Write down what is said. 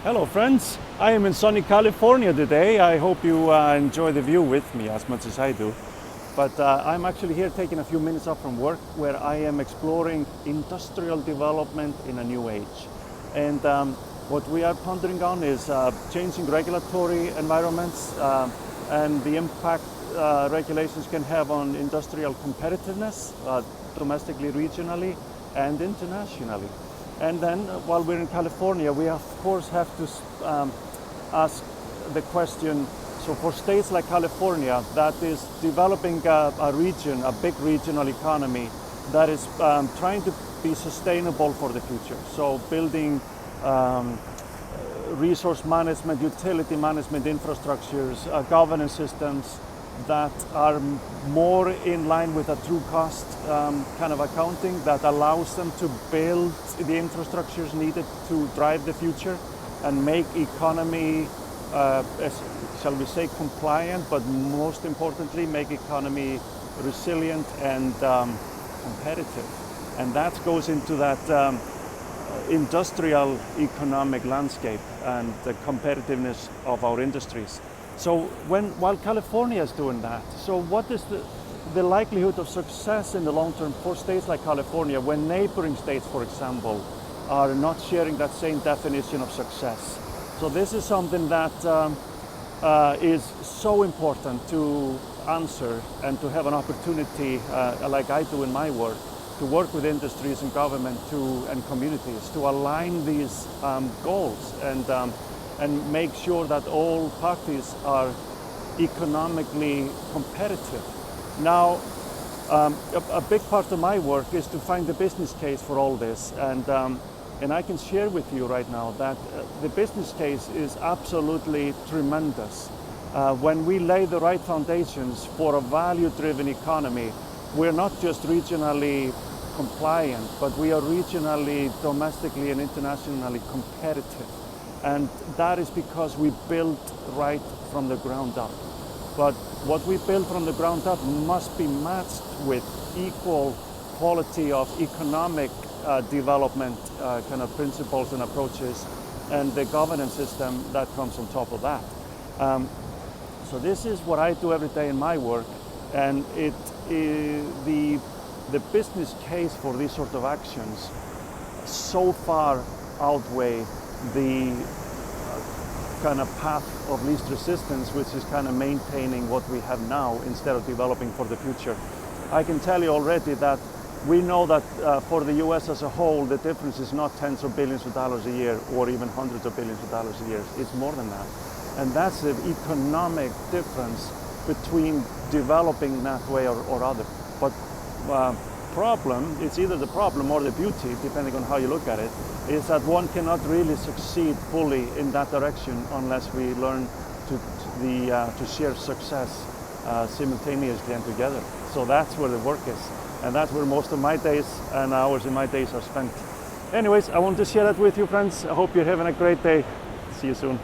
Hello friends, I am in sunny California today. I hope you enjoy the view with me as much as I do. But I'm actually here taking a few minutes off from work where I am exploring industrial development in a new age. And what we are pondering on is changing regulatory environments and the impact regulations can have on industrial competitiveness, domestically, regionally, and internationally. And then while we're in California, we of course have to ask the question, so for states like California that is developing a region, a big regional economy that is trying to be sustainable for the future. So building resource management, utility management infrastructures, governance systems that are more in line with a true cost kind of accounting that allows them to build the infrastructures needed to drive the future and make economy, shall we say, compliant, but most importantly, make economy resilient and competitive. And that goes into that industrial economic landscape and the competitiveness of our industries. So while California is doing that, so what is the likelihood of success in the long term for states like California when neighboring states, for example, are not sharing that same definition of success? So this is something that is so important to answer and to have an opportunity, like I do in my work, to work with industries and government and communities to align these goals and make sure that all parties are economically competitive. Now, a big part of my work is to find the business case for all this, and I can share with you right now that the business case is absolutely tremendous. When we lay the right foundations for a value-driven economy, we're not just regionally compliant, but we are regionally, domestically, and internationally competitive. And that is because we built right from the ground up. But what we build from the ground up must be matched with equal quality of economic development kind of principles and approaches and the governance system that comes on top of that. So this is what I do every day in my work, and the business case for these sort of actions so far outweigh the kind of path of least resistance, which is kind of maintaining what we have now instead of developing for the future. I can tell you already that we know that for the US as a whole, the difference is not tens of billions of dollars a year or even hundreds of billions of dollars a year. It's more than that. And that's the economic difference between developing that way or other. But problem, it's either the problem or the beauty, depending on how you look at it, is that one cannot really succeed fully in that direction unless we learn to share success simultaneously and together. So that's where the work is, and that's where most of my days and hours in my days are spent. Anyways, I want to share that with you, friends. I hope you're having a great day. See you soon.